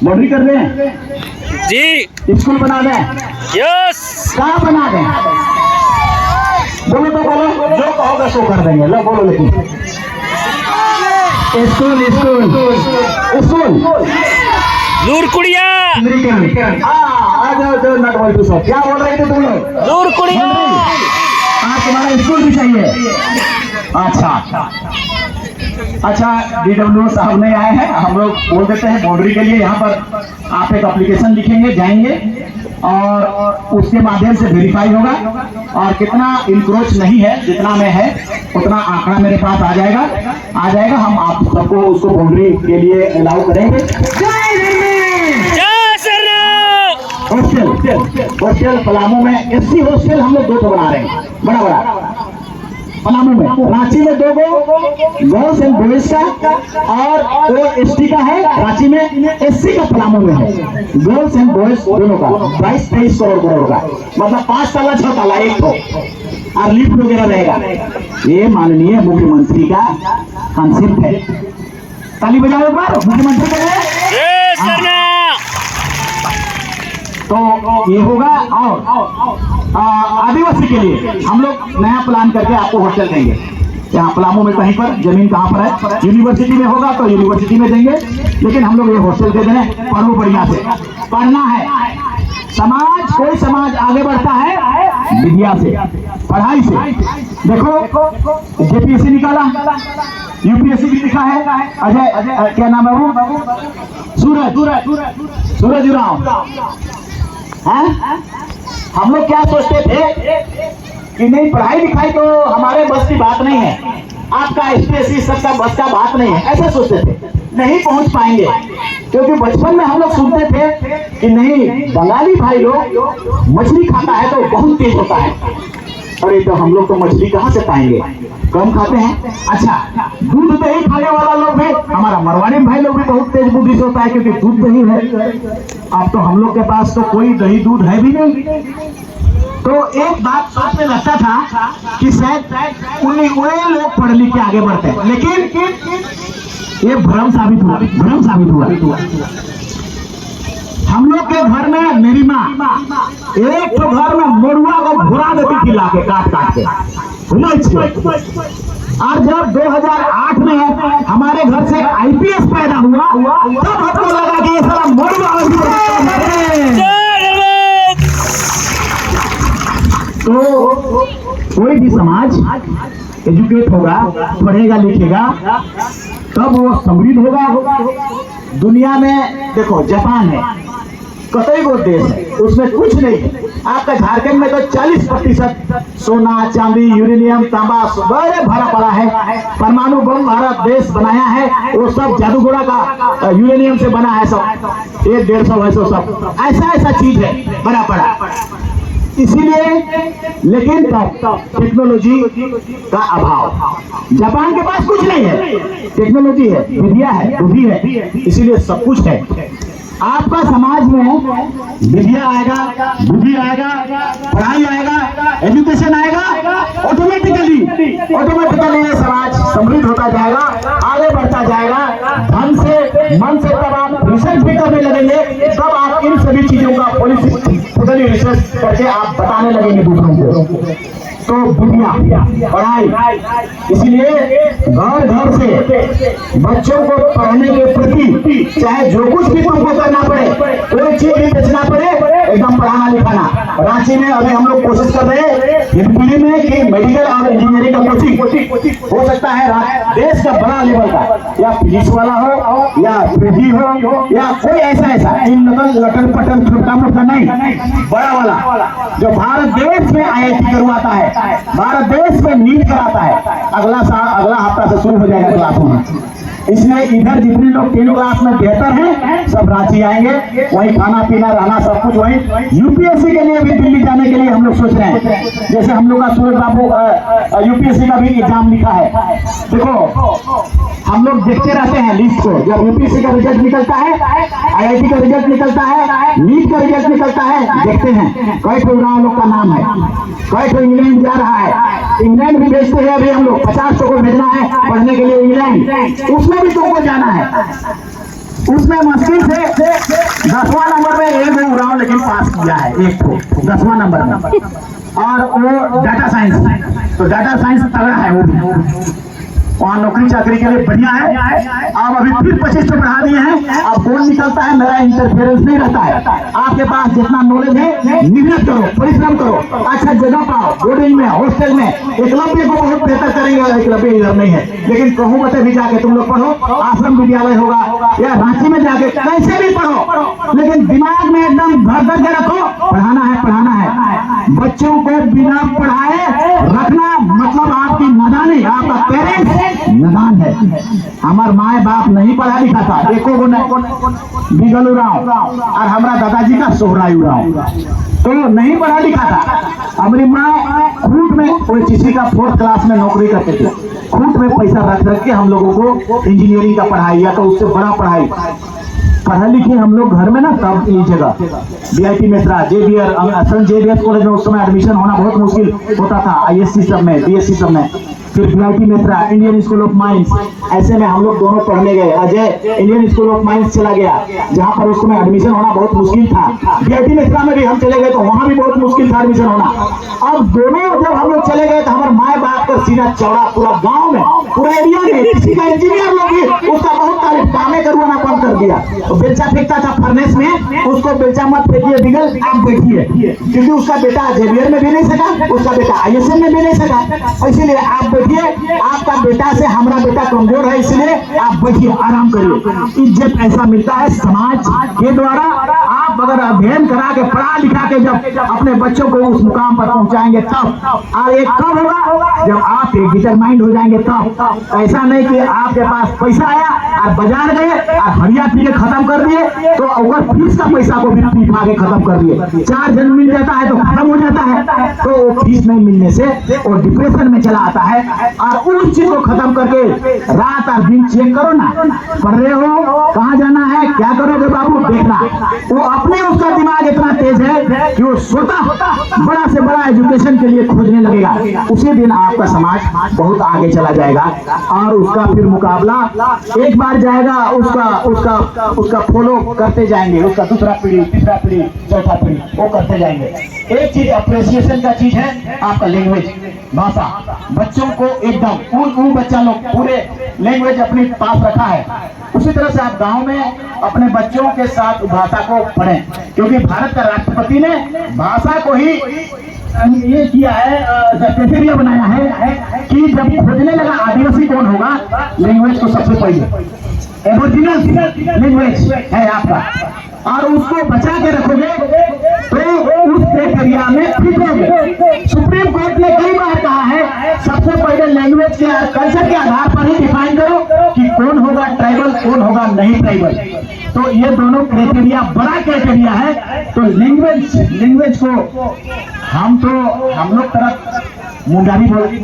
Boundary कर रहे हैं जी। स्कूल बना दें? यस। कहाँ बना दें? बोलो तो बोलो, जो कहोगे सो कर देंगे। लो बोलो लेकिन स्कूल स्कूल स्कूल नूरकुड़िया। आ जाओ जो नट बोल सब क्या बोल रहे थे तुम लोग? नूरकुड़िया। आज तुम्हारा स्कूल भी चाहिए? अच्छा अच्छा, DWO साहब नहीं आए हैं, हम लोग बोल देते हैं बाउंड्री के लिए। यहाँ पर आप एक एप्लीकेशन लिखेंगे, जाएंगे और उसके माध्यम से वेरीफाई होगा और कितना इंक्रोच नहीं है, जितना में है उतना आंकड़ा मेरे पास आ जाएगा। हम आप सबको उसको बाउंड्री के लिए अलाउ करेंगे। हॉस्टल पलामू में SC हॉस्टल हम लोग 2 तो बना रहे हैं, बड़ा पलामू में। रांची में 2 गर्ल्स एंड बॉयज का और वो ST का है। रांची में SC का पलामू में है, गर्ल्स एंड बॉयज दोनों का 22-23 करोड़ का, मतलब 5 ताला 6 ताला एक तो, और लिफ्ट वगैरह रहेगा। ये माननीय मुख्यमंत्री का कंसेप्ट है। ताली बजाओ एक बार मुख्यमंत्री का। तो ये होगा। और आदिवासी के लिए हम लोग नया प्लान करके आपको हॉस्टल देंगे। यहाँ पलामू में कहीं पर, जमीन कहाँ पर है, यूनिवर्सिटी में होगा तो यूनिवर्सिटी में देंगे, लेकिन हम लोग ये हॉस्टल दे दें। पढ़ो बढ़िया से, पढ़ना है। समाज, कोई समाज आगे बढ़ता है विद्या से, पढ़ाई से। देखो JPSC निकाला, UPSC भी लिखा है। अजय क्या नाम है वो? सूरज उरांव। हम लोग क्या सोचते थे कि नहीं, पढ़ाई लिखाई तो हमारे बस की बात नहीं है, आपका SPSC सबका बस का बात नहीं है, ऐसा सोचते थे। नहीं पहुंच पाएंगे, क्योंकि बचपन में हम लोग सुनते थे कि नहीं, बंगाली भाई लोग मछली खाता है तो बहुत तेज होता है। अरे तो हम लोग तो मछली कहाँ से पाएंगे, कम खाते हैं। अच्छा, दूध दही खाने वाला लोग भी, हमारा मरवाड़ी भाई लोग भी बहुत तेज बुद्धि से होता है, क्योंकि दूध दही है। अब तो हम लोग के पास तो कोई दही दूध है भी नहीं। तो एक बात सोचने लगता था कि शायद उन्हीं लोग पढ़ लिख के आगे बढ़ते हैं, लेकिन ये भ्रम साबित हुआ। हम लोग के घर में मेरी माँ एक तो घर में मोरुआ को भुरा देती थी, लाके काट के। और जब 2008 में हमारे घर से IPS पैदा हुआ, तब हमको लगा कि ये सारा मोरुआ। तो कोई भी समाज एजुकेट होगा, पढ़ेगा लिखेगा, तब वो समृद्ध होगा। दुनिया में देखो, जापान है, कतई वो देश है, उसमें कुछ नहीं है। आपका झारखंड में तो 40% सोना चांदी यूरेनियम तांबा बड़े भरा पड़ा है। परमाणु बम भारत देश बनाया है, वो सब जादूगोड़ा का यूरेनियम से बना है, सब 100-150 है, सब ऐसा चीज है बड़ा पड़ा। इसीलिए, लेकिन टेक्नोलॉजी का अभाव। जापान के पास कुछ नहीं है, टेक्नोलॉजी है, विद्या है, बुद्धि है, इसीलिए सब कुछ है। आपका समाज में विद्या आएगा, बुद्धि आएगा, पढ़ाई आएगा, एजुकेशन आएगा, ऑटोमेटिकली ये समाज समृद्ध होता जाएगा, आगे बढ़ता जाएगा। धन से, मन से तब आप रिसर्च भी करने लगेंगे, तब आप इन सभी चीजों का पॉलिसी रिसर्च करके आप बताने लगेंगे दूसरों को। तो दुनिया, पढ़ाई, इसीलिए घर से बच्चों को पढ़ने के प्रति, चाहे जो कुछ भी तुमको करना पड़े, कोई चीज भी बेचना पड़े, एकदम पढ़ाना लिखाना। रांची में अभी हम लोग कोशिश कर रहे हैं हिंदपीढ़ी में कि मेडिकल और इंजीनियरिंग का कोचिंग हो सकता है देश का बड़ा लेवल का, या फिजिक्स वाला हो, या फिजी हो, या कोई ऐसा लटन पटन छोटा मोटा नहीं, बड़ा वाला जो भारत देश में IIT करवाता है, भारत देश में नीट कराता है। अगला हफ्ता से शुरू हो जाएगा क्लास होना। इसलिए इधर जितने लोग 3 क्लास में बेहतर हैं, सब रांची आएंगे, वहीं खाना पीना रहना सब कुछ वहीं। UPSC के लिए भी दिल्ली जाने के लिए हम लोग सोच रहे हैं, जैसे हम लोग का सूरज बाबू UPSC का भी एग्जाम लिखा है। देखो, हम लोग देखते रहते हैं लिस्ट को, जब UPSC का रिजल्ट निकलता है, IIT का रिजल्ट निकलता है, नीट का रिजल्ट निकलता है, देखते हैं कई प्रोग्राम लोग का नाम है, कई तो इंग्लैंड जा रहा है, इंग्लैंड भी भेजते हैं। अभी हम लोग 50 को भेजना है पढ़ने के लिए इंग्लैंड, उसमें भी तुमको जाना है। उसमें मुश्किल से 10वां नंबर में एक उड़ाव लेकिन पास किया है, एक तो 10वां नंबर में, और वो डाटा साइंस, तो डाटा साइंस तगड़ा है वो भी, वहाँ नौकरी चाकरी के लिए बढ़िया है। अब अभी फिर 25 तो बढ़ा दिए हैं। अब कौन निकलता है, मेरा इंटरफेरेंस नहीं रहता है। आपके पास जितना नॉलेज है मेहनत करो, परिश्रम करो, अच्छा जगह पाओ, बोर्डिंग में, हॉस्टल में। एकलव्य को बहुत बेहतर करेंगे, एकलव्य इधर नहीं है, लेकिन कहूँ बते भी जाके तुम लोग पढ़ो, आश्रम विद्यालय होगा या रांची में जाके कैसे भी पढ़ो, लेकिन दिमाग में एकदम भर भर के रखो, पढ़ाना है, पढ़ाना है। बच्चों को बिना पढ़ाए रखना मतलब आपकी नादानी, आपका पेरेंट्स नादान है। हमार माए बाप नहीं पढ़ा लिखा था, एको गो बिगल उड़ाव, और हमारा दादाजी का सोहराई उड़ाव, तो नहीं पढ़ा लिखा था। हमारी माँ खूट में, कोई किसी का 4th क्लास में नौकरी करते थे, खूट में पैसा रख रख के हम लोगों को इंजीनियरिंग का पढ़ाई या तो उससे बड़ा पढ़ाई पढ़ा लिखे हम लोग घर में ना। तब ये जगह बीआईटी मेसरा, जेबीएस कॉलेज में उस समय एडमिशन होना बहुत मुश्किल होता था, आईएससी सब में, बीएससी सब में, फिर BIT Mesra, Indian school of mines, ऐसे में हम लोग दोनों पढ़ने गए। Ajay Indian school of mines चला गया, जहाँ पर उस समय एडमिशन होना बहुत मुश्किल था। बीआईटी मेसरा में भी हम चले गए तो वहाँ भी बहुत मुश्किल था एडमिशन होना। अब दोनों जब हम लोग चले गए तो हमारे माए बाप का सीना चौड़ा, पूरा गाँव में, पूरा एरिया में, किसी का इंजीनियर लोग भी उसका बहुत तारीफ, कामे करवाना बंद कर दिया। बेलचा फेंकता था फर्नेस में, उसको बेलचा मत फेंकिए बिगल, आप बैठिए, क्योंकि उसका बेटा जेबीआर में भी नहीं सका, उसका बेटा आईएसएम में भी नहीं सका, इसीलिए आप बैठिए, आपका बेटा से हमारा बेटा कमजोर है, इसलिए आप बैठिए, आराम करिए। इज्जत ऐसा मिलता है समाज के द्वारा। आप अगर अध्ययन करा के, पढ़ा लिखा के जब अपने बच्चों को उस मुकाम पर पहुंचाएंगे तब, और एक कब होगा जब आप डिटरमाइंड हो जाएंगे तब। ऐसा नहीं कि आपके पास पैसा आया और बाजार गए और हरिया पी के खत्म कर दिए, तो अगर फीस का पैसा को भी पीपा के खत्म कर दिए। 4 जन मिल जाता है तो खत्म हो जाता है, तो वो फीस नहीं मिलने से वो डिप्रेशन में चला आता है। और उस चीज को खत्म करके रात और दिन चेक करो ना, पढ़ रहे हो, कहाँ जाना है, क्या करोगे बाबू, देखना। वो अपने, उसका दिमाग इतना तेज है कि वो स्वतः बड़ा से बड़ा एजुकेशन के लिए खोजने लगेगा। उसी दिन आपका समाज बहुत आगे चला जाएगा, और उसका फिर मुकाबला एक बार जाएगा, उसका फॉलो करते जाएंगे, उसका दूसरा पीढ़ी, तीसरा पीढ़ी, चौथा पीढ़ी, वो करते जाएंगे। एक चीज अप्रिसिएशन का चीज है आपका लैंग्वेज, भाषा। बच्चों को एकदम उन बच्चा लोग पूरे लैंग्वेज अपने पास रखा है, उसी तरह से आप गांव में अपने बच्चों के साथ भाषा को पढ़ें, क्योंकि भारत का राष्ट्रपति ने भाषा को ही ये किया है, क्राइटेरिया बनाया है कि जब खोजने लगा आदिवासी कौन होगा, लैंग्वेज को सबसे पहले एबोरिजिनल लैंग्वेज है आपका, और उसको बचा के रखोगे तो उस क्राइटेरिया में फिट होगे। सुप्रीम कोर्ट ने कई बार कहा है सबसे पहले लैंग्वेज के कल्चर के आधार पर ही डिफाइन करो कि कौन होगा ट्राइबल, कौन होगा नहीं ट्राइबल। तो ये दोनों क्राइटेरिया बड़ा क्राइटेरिया है। तो लैंग्वेज को हम लोग तरफ मुंडारी बोल